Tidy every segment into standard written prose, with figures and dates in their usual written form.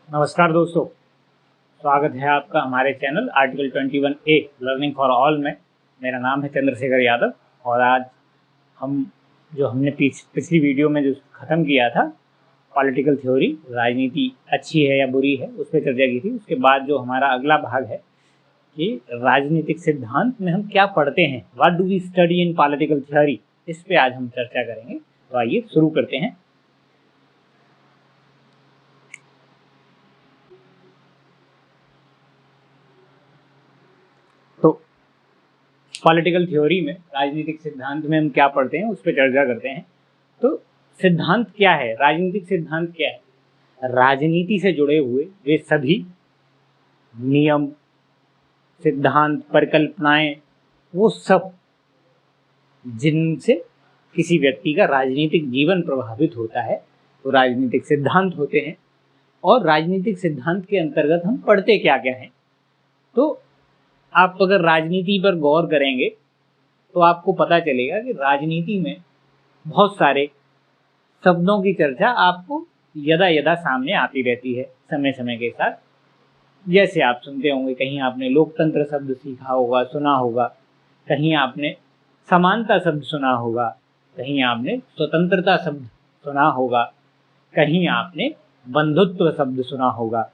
नमस्कार दोस्तों, स्वागत है आपका हमारे channel article 21A learning for all में। मेरा नाम है चंद्रशेखर यादव और आज हमने पिछली वीडियो में जो ख़त्म किया था पॉलिटिकल थ्योरी, राजनीति अच्छी है या बुरी है, उस पर चर्चा की थी। उसके बाद जो हमारा अगला भाग है कि राजनीतिक सिद्धांत में हम क्या पढ़ते हैं, what do we study in political theory, इस पर आज हम चर्चा करेंगे। तो आइए शुरू करते हैं। तो पॉलिटिकल थ्योरी में, राजनीतिक सिद्धांत में हम क्या पढ़ते हैं उस पर चर्चा करते हैं। तो सिद्धांत क्या है, राजनीतिक सिद्धांत क्या है? राजनीति से जुड़े हुए वे सभी नियम, सिद्धांत, परिकल्पनाएं, वो सब जिनसे किसी व्यक्ति का राजनीतिक जीवन प्रभावित होता है, तो राजनीतिक सिद्धांत होते हैं। और राजनीतिक सिद्धांत के अंतर्गत हम पढ़ते क्या क्या हैं। तो आप अगर राजनीति पर गौर करेंगे तो आपको पता चलेगा कि राजनीति में बहुत सारे शब्दों की चर्चा आपको यदा यदा सामने आती रहती है समय समय के साथ। जैसे आप सुनते होंगे, कहीं आपने लोकतंत्र शब्द सीखा होगा, सुना होगा, कहीं आपने समानता शब्द सुना होगा, कहीं आपने स्वतंत्रता शब्द सुना होगा, कहीं आपने बंधुत्व शब्द सुना होगा।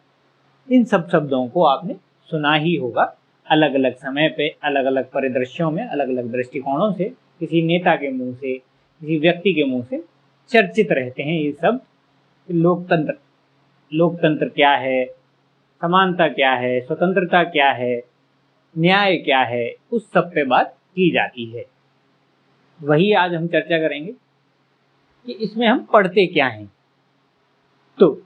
इन सब शब्दों को आपने सुना ही होगा। अलग अलग समय पे, अलग अलग परिदृश्यों में, अलग अलग दृष्टिकोणों से किसी नेता के मुंह से, किसी व्यक्ति के मुंह से चर्चित रहते हैं ये सब। लोकतंत्र, लोकतंत्र क्या है, समानता क्या है, स्वतंत्रता क्या है, न्याय क्या है, उस सब पे बात की जाती है। वही आज हम चर्चा करेंगे कि इसमें हम पढ़ते क्या हैं। तो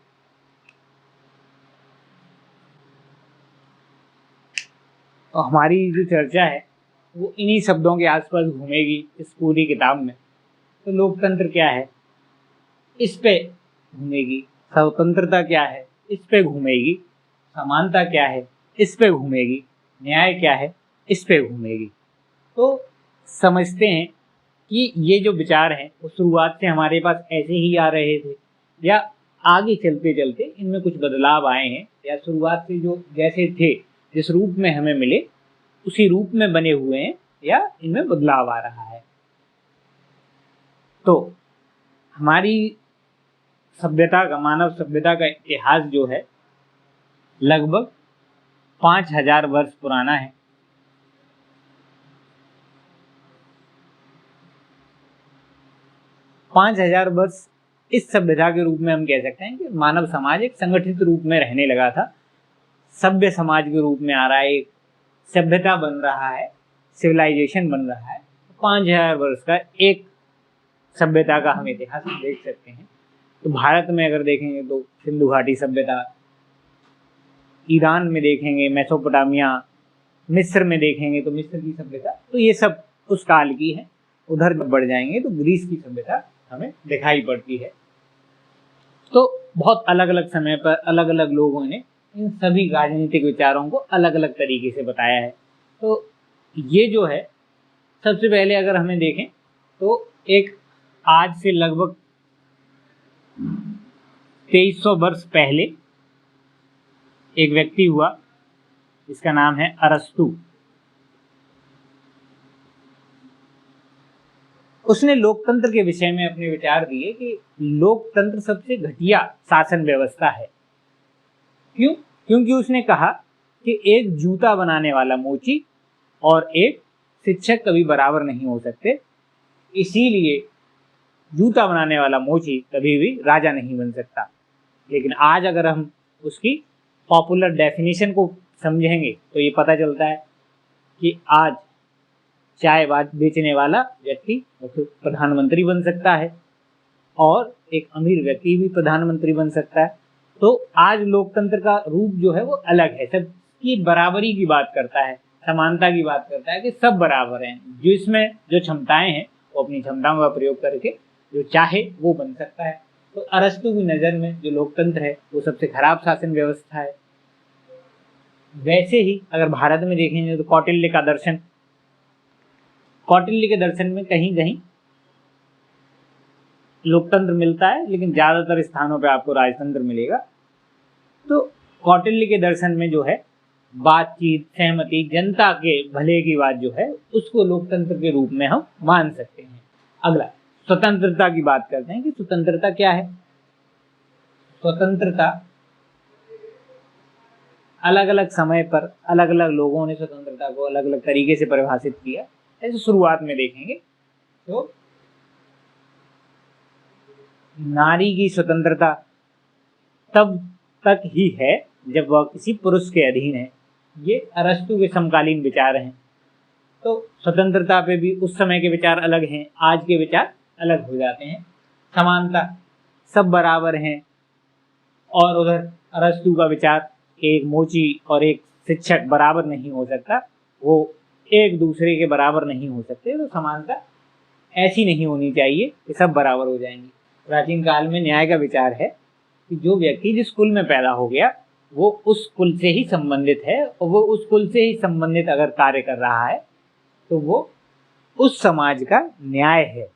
हमारी जो चर्चा है वो इन्हीं शब्दों के आसपास घूमेगी इस पूरी किताब में। तो लोकतंत्र क्या है, इस पे घूमेगी। स्वतंत्रता क्या है, इस पे घूमेगी। समानता क्या है, इस पे घूमेगी। न्याय क्या है, इस पे घूमेगी। तो समझते हैं कि ये जो विचार हैं वो शुरुआत से हमारे पास ऐसे ही आ रहे थे, या आगे चलते चलते इनमें कुछ बदलाव आए हैं, या शुरुआत से जो जैसे थे, जिस रूप में हमें मिले उसी रूप में बने हुए हैं, या इनमें बदलाव आ रहा है। तो हमारी सभ्यता का, मानव सभ्यता का इतिहास जो है लगभग 5000 वर्ष पुराना है। 5000 वर्ष इस सभ्यता के रूप में हम कह सकते हैं कि मानव समाज एक संगठित रूप में रहने लगा था, सभ्य समाज के रूप में आ रहा है, एक सभ्यता बन रहा है, सिविलाइजेशन बन रहा है। 5000 वर्ष का एक सभ्यता का हम इतिहास देख सकते हैं। तो भारत में अगर देखेंगे तो सिंधु घाटी सभ्यता, ईरान में देखेंगे मेसोपोटामिया, मिस्र में देखेंगे तो मिस्र की सभ्यता, तो ये सब उस काल की है। उधर जब बढ़ जाएंगे तो ग्रीस की सभ्यता हमें दिखाई पड़ती है। तो बहुत अलग अलग समय पर अलग अलग लोगों ने इन सभी राजनीतिक विचारों को अलग अलग तरीके से बताया है। तो ये जो है, सबसे पहले अगर हमें देखें तो एक आज से लगभग 2300 वर्ष पहले एक व्यक्ति हुआ, इसका नाम है अरस्तु। उसने लोकतंत्र के विषय में अपने विचार दिए कि लोकतंत्र सबसे घटिया शासन व्यवस्था है। क्यों? क्योंकि उसने कहा कि एक जूता बनाने वाला मोची और एक शिक्षक कभी बराबर नहीं हो सकते, इसीलिए जूता बनाने वाला मोची कभी भी राजा नहीं बन सकता। लेकिन आज अगर हम उसकी पॉपुलर डेफिनेशन को समझेंगे तो ये पता चलता है कि आज चाय बेचने वाला व्यक्ति प्रधानमंत्री बन सकता है और एक अमीर व्यक्ति भी प्रधानमंत्री बन सकता है। तो आज लोकतंत्र का रूप जो है वो अलग है, सबकी बराबरी की बात करता है, समानता की बात करता है कि सब बराबर हैं, जो इसमें जो क्षमताएं हैं वो अपनी क्षमताओं का प्रयोग करके जो चाहे वो बन सकता है। तो अरस्तु की नज़र में जो लोकतंत्र है वो सबसे खराब शासन व्यवस्था है। वैसे ही अगर भारत में देखेंगे तो कौटिल्य का दर्शन, कौटिल्य के दर्शन में कहीं कहीं लोकतंत्र मिलता है, लेकिन ज़्यादातर स्थानों पे आपको राजतंत्र मिलेगा। तो कौटिल्य के दर्शन में जो है बातचीत, सहमति, जनता के भले की बात जो है उसको लोकतंत्र के रूप में हम मान सकते हैं। अगला स्वतंत्रता की बात करते हैं कि स्वतंत्रता क्या है। स्वतंत्रता अलग अलग समय पर अलग अलग लोगों ने स्वतंत्रता को अलग अलग तरीके से परिभाषित किया। ऐसे शुरुआत में देखेंगे तो नारी की स्वतंत्रता तब तक ही है जब वह किसी पुरुष के अधीन है। ये अरस्तु के समकालीन विचार हैं। तो स्वतंत्रता पे भी उस समय के विचार अलग हैं, आज के विचार अलग हो जाते हैं। समानता, सब बराबर हैं। और उधर अरस्तु का विचार कि एक मोची और एक शिक्षक बराबर नहीं हो सकता, वो एक दूसरे के बराबर नहीं हो सकते। तो समानता ऐसी नहीं होनी चाहिए कि सब बराबर हो जाएंगे। प्राचीन काल में न्याय का विचार है कि जो व्यक्ति जिस कुल में पैदा हो गया वो उस कुल से ही संबंधित है, और वो उस कुल से ही संबंधित अगर कार्य कर रहा है तो वो उस समाज का न्याय है।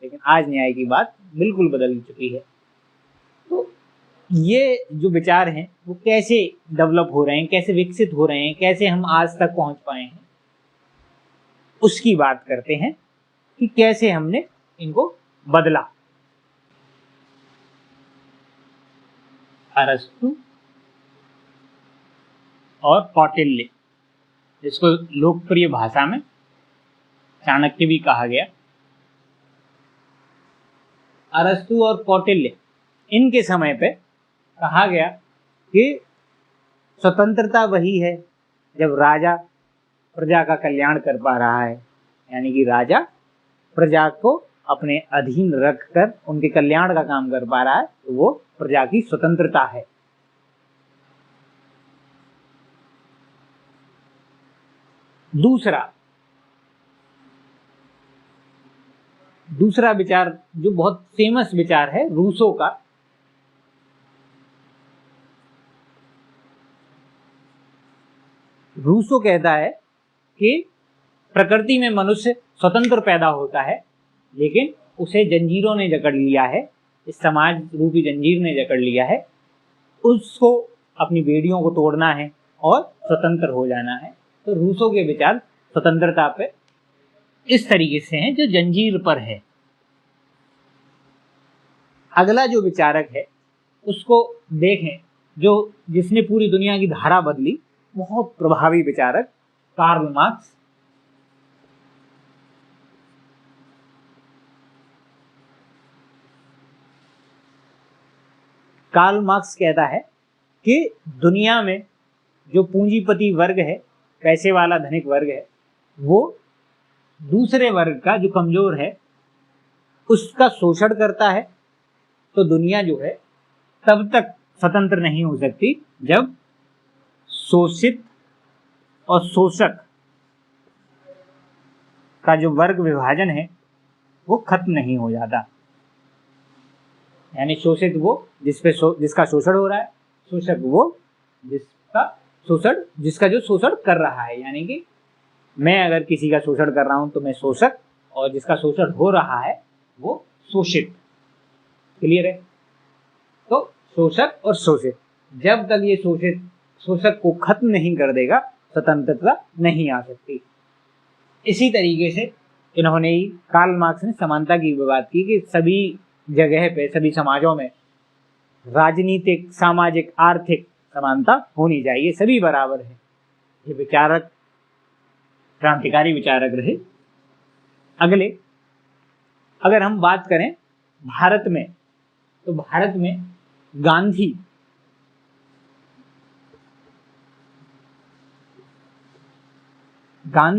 लेकिन आज न्याय की बात बिल्कुल बदल चुकी है। तो ये जो विचार हैं वो कैसे डेवलप हो रहे हैं, कैसे विकसित हो रहे हैं, कैसे हम आज तक पहुंच पाए हैं, उसकी बात करते हैं कि कैसे हमने इनको बदला। अरस्तु और कौटिल्य, जिसको लोकप्रिय भाषा में चाणक्य भी कहा गया, अरस्तु और कौटिल्य, इनके समय पे कहा गया कि स्वतंत्रता वही है जब राजा प्रजा का कल्याण कर पा रहा है, यानी कि राजा प्रजा को अपने अधीन रखकर उनके कल्याण का काम कर पा रहा है, तो वो प्रजा की स्वतंत्रता है। दूसरा विचार जो बहुत फेमस विचार है रूसो का, रूसो कहता है कि प्रकृति में मनुष्य स्वतंत्र पैदा होता है, लेकिन उसे जंजीरों ने जकड़ लिया है, इस समाज रूपी जंजीर ने जकड़ लिया है। उसको अपनी बेड़ियों को तोड़ना है और स्वतंत्र हो जाना है। तो रूसो के विचार स्वतंत्रता पे इस तरीके से हैं जो जंजीर पर है। अगला जो विचारक है उसको देखें, जो जिसने पूरी दुनिया की धारा बदली, बहुत प्रभावी विचारक कार्ल मार्क्स। कार्ल मार्क्स कहता है कि दुनिया में जो पूंजीपति वर्ग है, पैसे वाला धनिक वर्ग है, वो दूसरे वर्ग का जो कमजोर है उसका शोषण करता है। तो दुनिया जो है तब तक स्वतंत्र नहीं हो सकती जब शोषित और शोषक का जो वर्ग विभाजन है वो खत्म नहीं हो जाता। यानी शोषित वो जिसका शोषण हो रहा है, शोषक वो जिसका जो शोषण कर रहा है। यानी कि मैं अगर किसी का शोषण कर रहा हूं तो मैं शोषक, और जिसका शोषण हो रहा है वो शोषित। क्लियर है? तो शोषक और शोषित, जब तक ये शोषक को खत्म नहीं कर देगा स्वतंत्रता नहीं आ सकती। इसी तरीके से इन्होंने ही, कार्ल मार्क्स ने समानता की बात की कि सभी जगह पे, सभी समाजों में राजनीतिक, सामाजिक, आर्थिक समानता होनी चाहिए, सभी बराबर है। ये विचारक क्रांतिकारी विचारक रहे। अगले अगर हम बात करें भारत में, तो भारत में गांधी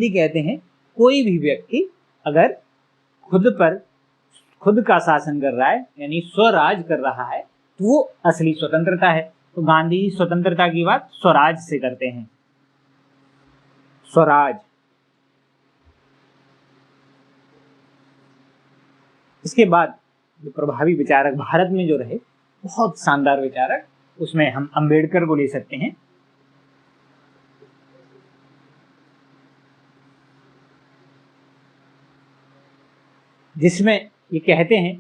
कहते हैं कोई भी व्यक्ति अगर खुद का शासन कर रहा है, यानी स्वराज कर रहा है, तो वो असली स्वतंत्रता है। तो गांधी स्वतंत्रता की बात स्वराज से करते हैं। स्वराज। इसके बाद जो प्रभावी विचारक भारत में जो रहे, बहुत शानदार विचारक, उसमें हम अंबेडकर को ले सकते हैं। जिसमें ये कहते हैं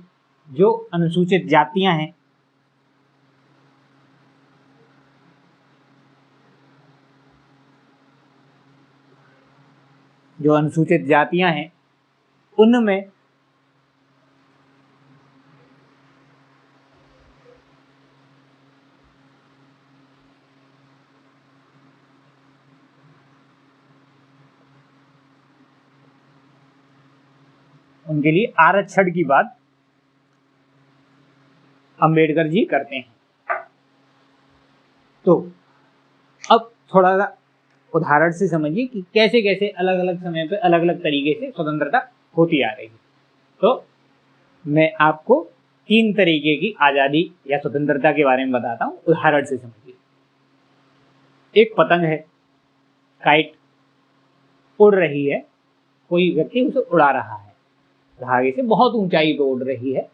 जो अनुसूचित जातियां हैं जो अनुसूचित जातियां हैं उनमें उनके लिए आरक्षण की बात अंबेडकर जी करते हैं। तो अब थोड़ा सा उदाहरण से समझिए कि कैसे कैसे अलग अलग समय पे अलग अलग तरीके से स्वतंत्रता होती आ रही है। तो मैं आपको 3 तरीके की आज़ादी या स्वतंत्रता के बारे में बताता हूँ, उदाहरण से समझिए। एक पतंग है, काइट उड़ रही है, कोई व्यक्ति उसे उड़ा रहा है, धागे से बहुत ऊंचाई पे उड़ रही है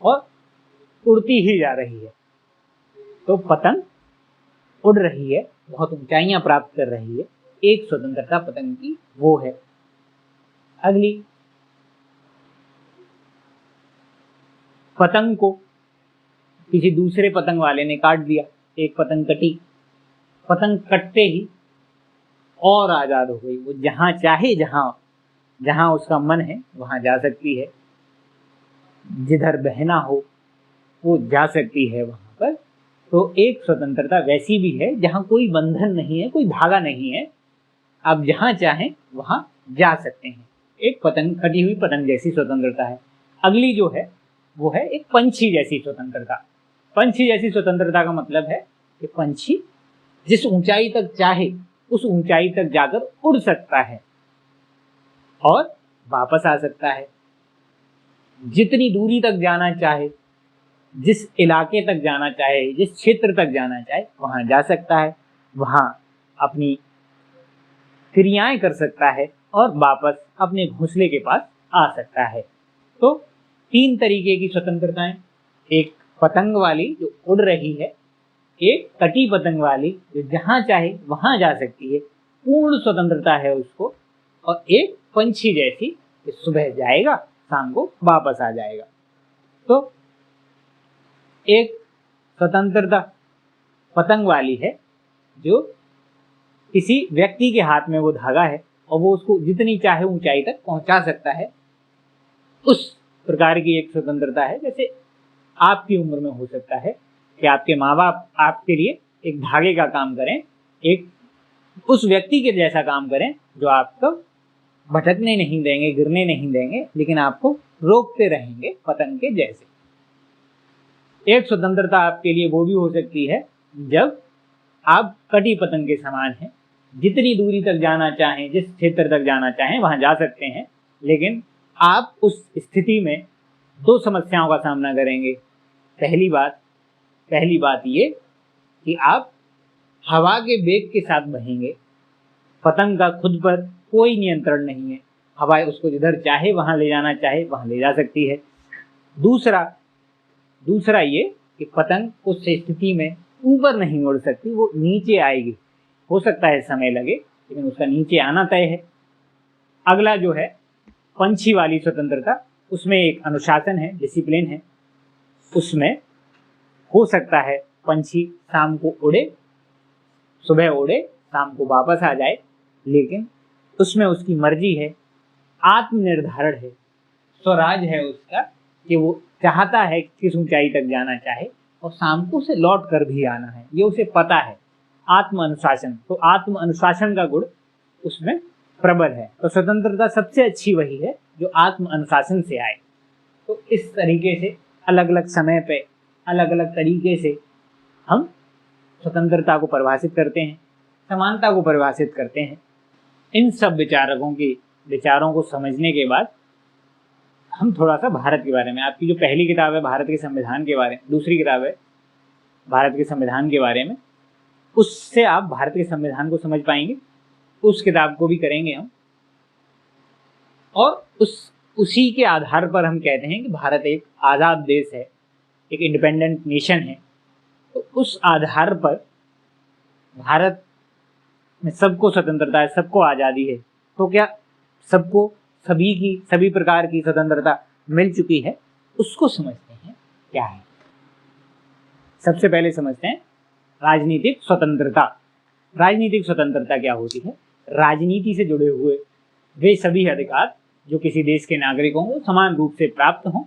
और उड़ती ही जा रही है। तो पतंग उड़ रही है, बहुत ऊंचाइयां प्राप्त कर रही है, एक स्वतंत्रता पतंग की वो है। अगली, पतंग को किसी दूसरे पतंग वाले ने काट दिया, एक पतंग कटी, पतंग कटते ही और आज़ाद हो गई, वो जहां चाहे जहां उसका मन है वहां जा सकती है, जिधर बहना हो वो जा सकती है वहां पर। तो एक स्वतंत्रता वैसी भी है जहां कोई बंधन नहीं है, कोई धागा नहीं है, आप जहां चाहें वहां जा सकते हैं। एक पतंग, कटी हुई पतंग जैसी स्वतंत्रता है। अगली जो है वो है एक पंछी जैसी स्वतंत्रता। पंछी जैसी स्वतंत्रता का मतलब है कि पंछी जिस ऊंचाई तक चाहे उस ऊंचाई तक जाकर उड़ सकता है और वापस आ सकता है, जितनी दूरी तक जाना चाहे, जिस इलाके तक जाना चाहे, जिस क्षेत्र तक जाना चाहे वहां जा सकता है, वहां अपनी क्रियाएं कर सकता है और वापस अपने घोंसले के पास आ सकता है। तो 3 तरीके की स्वतंत्रताएं, एक पतंग वाली जो उड़ रही है, एक कटी पतंग वाली जो जहां चाहे वहां जा सकती है, पूर्ण स्वतंत्रता है उसको, और एक पंछी जैसी कि सुबह जाएगा शाम को वापस आ जाएगा। तो एक स्वतंत्रता पतंग वाली है जो किसी व्यक्ति के हाथ में वो धागा है और वो उसको जितनी चाहे ऊंचाई तक पहुंचा सकता है, उस प्रकार की एक स्वतंत्रता है। जैसे आपकी उम्र में हो सकता है कि आपके माँ बाप आपके लिए एक धागे का काम करें, एक उस व्यक्ति के जैसा काम करें जो आपको भटकने नहीं देंगे, गिरने नहीं देंगे, लेकिन आपको रोकते रहेंगे पतंग के जैसे। एक स्वतंत्रता आपके लिए वो भी हो सकती है जब आप कटी पतंग के समान हैं, जितनी दूरी तक जाना चाहें, जिस क्षेत्र तक जाना चाहें वहां जा सकते हैं, लेकिन आप उस स्थिति में 2 समस्याओं का सामना करेंगे। पहली बात ये कि आप हवा के वेग के साथ बहेंगे, पतंग का खुद पर कोई नियंत्रण नहीं है, हवा उसको जिधर चाहे वहां ले जाना चाहे वहां ले जा सकती है। दूसरा ये कि पतंग उस स्थिति में ऊपर नहीं उड़ सकती, वो नीचे आएगी। हो सकता है समय लगे लेकिन उसका नीचे आना तय है। अगला जो है पंछी वाली स्वतंत्रता, उसमें एक अनुशासन है, डिसिप्लिन है। उसमें हो सकता है पंछी शाम को उड़े, सुबह उड़े, शाम को वापस आ जाए, लेकिन उसमें उसकी मर्जी है, आत्मनिर्धारण है, स्वराज है उसका कि वो चाहता है किस ऊंचाई तक जाना चाहे और शाम को उसे लौट कर भी आना है, ये उसे पता है। आत्म अनुशासन, तो आत्म अनुशासन का गुण उसमें प्रबल है। तो स्वतंत्रता सबसे अच्छी वही है जो आत्म अनुशासन से आए। तो इस तरीके से अलग अलग समय पे अलग अलग तरीके से हम स्वतंत्रता को परिभाषित करते हैं, समानता को परिभाषित करते हैं। इन सब विचारकों के विचारों को समझने के बाद हम थोड़ा सा भारत के बारे में, आपकी जो पहली किताब है भारत के संविधान के बारे में, दूसरी किताब है भारत के संविधान के बारे में, उससे आप भारत के संविधान को समझ पाएंगे। उस किताब को भी करेंगे हम, और उसी के आधार पर हम कहते हैं कि भारत एक आज़ाद देश है, एक इंडिपेंडेंट नेशन है। तो उस आधार पर भारत में सबको स्वतंत्रता है, सबको आज़ादी है। तो क्या सबको सभी प्रकार की स्वतंत्रता मिल चुकी है? उसको समझते हैं क्या है। सबसे पहले समझते हैं राजनीतिक स्वतंत्रता। राजनीतिक स्वतंत्रता क्या होती है? राजनीति से जुड़े हुए वे सभी अधिकार जो किसी देश के नागरिकों को समान रूप से प्राप्त हों,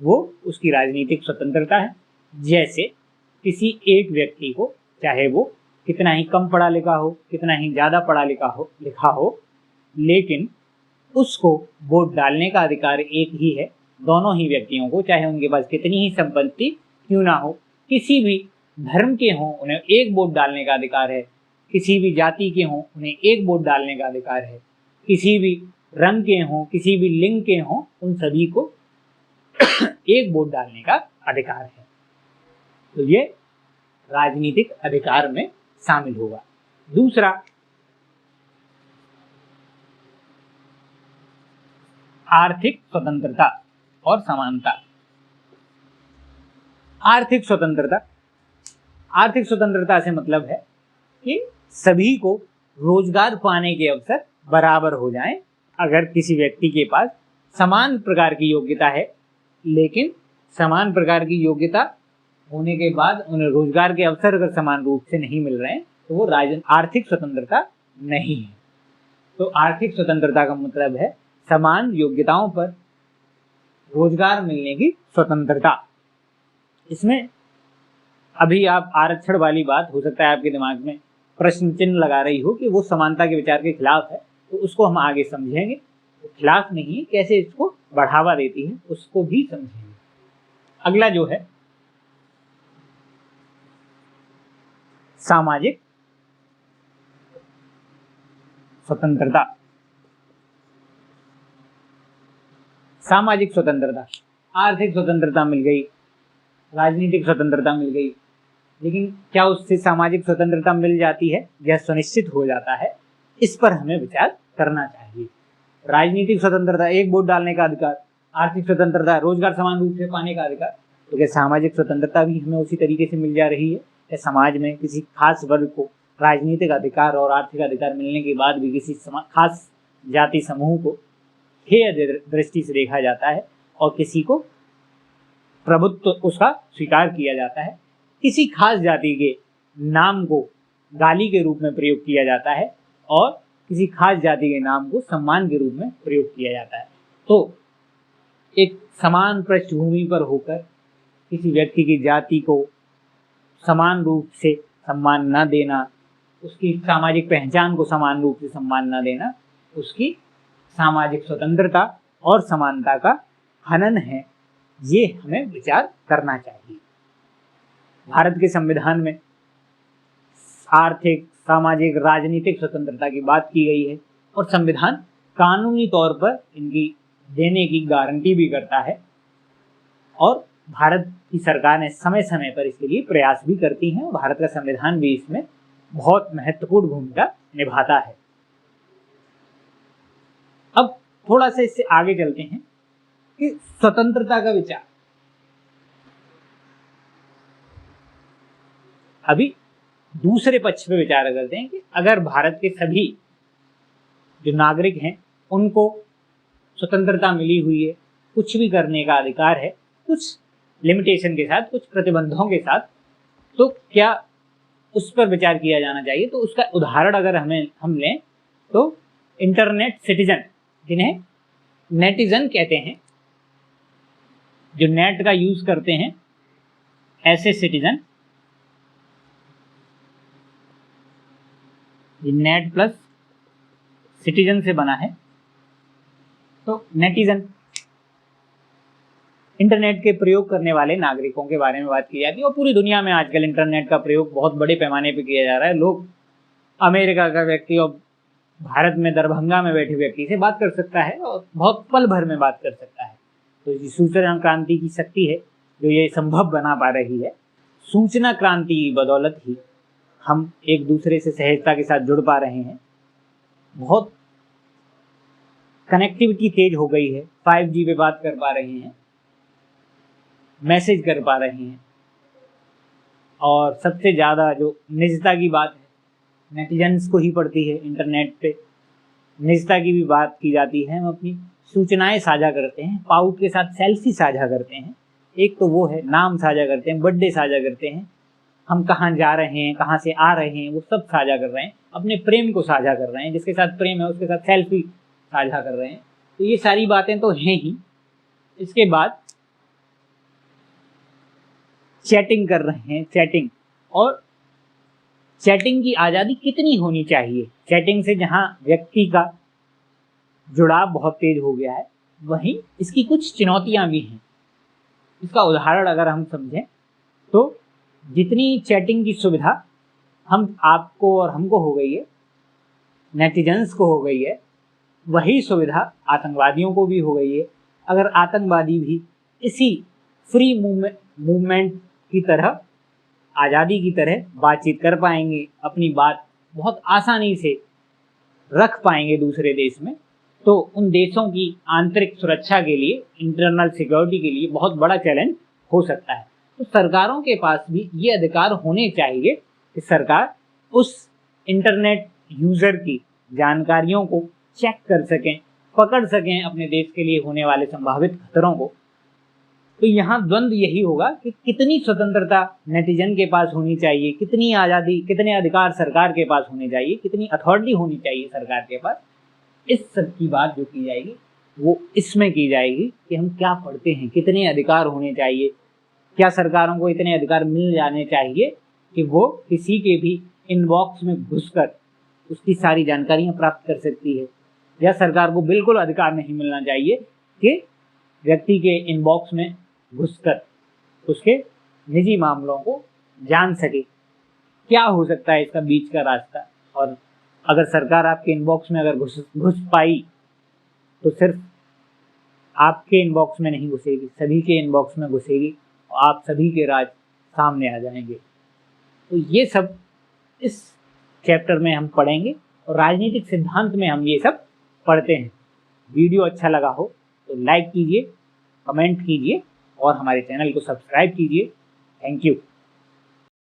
वो उसकी राजनीतिक स्वतंत्रता है। जैसे किसी एक व्यक्ति को, चाहे वो कितना ही कम पढ़ा लिखा हो, कितना ही ज़्यादा पढ़ा लिखा हो, लेकिन उसको वोट डालने का अधिकार एक ही है। दोनों ही व्यक्तियों को, चाहे उनके पास कितनी ही संपत्ति क्यों ना हो, किसी भी धर्म के हों, उन्हें एक वोट डालने का अधिकार है। किसी भी जाति के हों, उन्हें एक वोट डालने का अधिकार है। किसी भी रंग के हों, किसी भी लिंग के हों, उन सभी को एक वोट डालने का अधिकार है। तो ये राजनीतिक अधिकार में शामिल होगा। दूसरा, आर्थिक स्वतंत्रता और समानता। आर्थिक स्वतंत्रता, आर्थिक स्वतंत्रता से मतलब है कि सभी को रोजगार पाने के अवसर बराबर हो जाएं। अगर किसी व्यक्ति के पास समान प्रकार की योग्यता है, लेकिन समान प्रकार की योग्यता होने के बाद उन्हें रोजगार के अवसर अगर समान रूप से नहीं मिल रहे हैं, तो वो आर्थिक स्वतंत्रता नहीं है। तो आर्थिक स्वतंत्रता का मतलब है समान योग्यताओं पर रोजगार मिलने की स्वतंत्रता। इसमें अभी आप आरक्षण वाली बात हो सकता है आपके दिमाग में प्रश्न चिन्ह लगा रही हो कि वो समानता के विचार के खिलाफ है, तो उसको हम आगे समझेंगे। तो खिलाफ नहीं है, कैसे इसको बढ़ावा देती है उसको भी समझेंगे। अगला जो है सामाजिक स्वतंत्रता। सामाजिक स्वतंत्रता, आर्थिक स्वतंत्रता मिल गई, राजनीतिक स्वतंत्रता मिल गई, लेकिन क्या उससे सामाजिक स्वतंत्रता मिल जाती है? यह सुनिश्चित हो जाता है, इस पर हमें विचार करना चाहिए। राजनीतिक स्वतंत्रता, एक वोट डालने का अधिकार, आर्थिक स्वतंत्रता, रोजगार समान रूप से पाने का अधिकार, तो क्या सामाजिक स्वतंत्रता भी हमें उसी तरीके से मिल जा रही है? या समाज में किसी खास वर्ग को राजनीतिक अधिकार और आर्थिक अधिकार मिलने के बाद भी किसी खास जाति समूह को हेय दृष्टि से देखा जाता है और किसी को प्रभुत्व उसका स्वीकार किया जाता है, किसी खास जाति के नाम को गाली के रूप में प्रयोग किया जाता है और किसी खास जाति के नाम को सम्मान के रूप में प्रयोग किया जाता है। तो एक समान पृष्ठभूमि पर होकर किसी व्यक्ति की जाति को समान रूप से सम्मान न देना, उसकी सामाजिक पहचान को समान रूप से सम्मान न देना, उसकी सामाजिक स्वतंत्रता और समानता का हनन है। ये हमें विचार करना चाहिए। भारत के संविधान में आर्थिक, सामाजिक, राजनीतिक स्वतंत्रता की बात की गई है और संविधान कानूनी तौर पर इनकी देने की गारंटी भी करता है और भारत की सरकार ने समय समय पर इसके लिए प्रयास भी करती है। भारत का संविधान भी इसमें बहुत महत्वपूर्ण भूमिका निभाता है। अब थोड़ा सा इससे आगे चलते हैं कि स्वतंत्रता का विचार। अभी दूसरे पक्ष पे विचार करते हैं कि अगर भारत के सभी जो नागरिक हैं उनको स्वतंत्रता मिली हुई है, कुछ भी करने का अधिकार है, कुछ लिमिटेशन के साथ, कुछ प्रतिबंधों के साथ, तो क्या उस पर विचार किया जाना चाहिए? तो उसका उदाहरण अगर हम लें तो इंटरनेट सिटीजन, जिन्हें नेटिजन कहते हैं, जो नेट का यूज करते हैं, ऐसे सिटीजन, ये नेट प्लस सिटीजन से बना है, तो नेटिजन इंटरनेट के प्रयोग करने वाले नागरिकों के बारे में बात की जाती है। और पूरी दुनिया में आजकल इंटरनेट का प्रयोग बहुत बड़े पैमाने पर किया जा रहा है। लोग अमेरिका का व्यक्ति और भारत में दरभंगा में बैठे व्यक्ति से बात कर सकता है और बहुत पल भर में बात कर सकता है। तो ये सूचना क्रांति की शक्ति है जो ये संभव बना पा रही है। सूचना क्रांति की बदौलत ही हम एक दूसरे से सहजता के साथ जुड़ पा रहे हैं। बहुत कनेक्टिविटी तेज हो गई है, 5G पे बात कर पा रहे हैं, मैसेज कर पा रहे हैं, और सबसे ज़्यादा जो निजता की बात है नेटिजन्स को ही पड़ती है। इंटरनेट पे निजता की भी बात की जाती है। हम अपनी सूचनाएं साझा करते हैं, पाउट के साथ सेल्फी साझा करते हैं, एक तो वो है, नाम साझा करते हैं, बर्थडे साझा करते हैं, हम कहाँ जा रहे हैं, कहाँ से आ रहे हैं, वो सब साझा कर रहे हैं, अपने प्रेम को साझा कर रहे हैं, जिसके साथ प्रेम है उसके साथ सेल्फी साझा कर रहे हैं। तो ये सारी बातें तो हैं ही। इसके बाद चैटिंग कर रहे हैं, चैटिंग, और चैटिंग की आज़ादी कितनी होनी चाहिए। चैटिंग से जहाँ व्यक्ति का जुड़ाव बहुत तेज हो गया है, वहीं इसकी कुछ चुनौतियाँ भी हैं। इसका उदाहरण अगर हम समझें तो जितनी चैटिंग की सुविधा हम आपको और हमको हो गई है, नेटिजन्स को हो गई है, वही सुविधा आतंकवादियों को भी हो गई है। अगर आतंकवादी भी इसी फ्री मूवमेंट की तरह, आज़ादी की तरह बातचीत कर पाएंगे, अपनी बात बहुत आसानी से रख पाएंगे दूसरे देश में, तो उन देशों की आंतरिक सुरक्षा के लिए, इंटरनल सिक्योरिटी के लिए बहुत बड़ा चैलेंज हो सकता है। तो सरकारों के पास भी ये अधिकार होने चाहिए कि सरकार उस इंटरनेट यूज़र की जानकारियों को चेक कर सकें, पकड़ सकें अपने देश के लिए होने वाले संभावित खतरों को। तो यहाँ द्वंद्व यही होगा कि कितनी स्वतंत्रता नेटिजन के पास होनी चाहिए, कितनी आज़ादी, कितने अधिकार सरकार के पास होने चाहिए, कितनी अथॉरिटी होनी चाहिए सरकार के पास। इस सब की बात जो की जाएगी वो इसमें की जाएगी कि हम क्या पढ़ते हैं, कितने अधिकार होने चाहिए, क्या सरकारों को इतने अधिकार मिल जाने चाहिए कि वो किसी के भी इनबॉक्स में घुसकर उसकी सारी जानकारियाँ प्राप्त कर सकती है, या सरकार को बिल्कुल अधिकार नहीं मिलना चाहिए कि व्यक्ति के इनबॉक्स में घुसकर उसके निजी मामलों को जान सके। क्या हो सकता है इसका बीच का रास्ता? और अगर सरकार आपके इनबॉक्स में अगर घुस पाई तो सिर्फ आपके इनबॉक्स में नहीं घुसेगी, सभी के इनबॉक्स में घुसेगी और आप सभी के राज सामने आ जाएंगे। तो ये सब इस चैप्टर में हम पढ़ेंगे और राजनीतिक सिद्धांत में हम ये सब पढ़ते हैं। वीडियो अच्छा लगा हो तो लाइक कीजिए, कमेंट कीजिए और हमारे चैनल को सब्सक्राइब कीजिए। Thank you.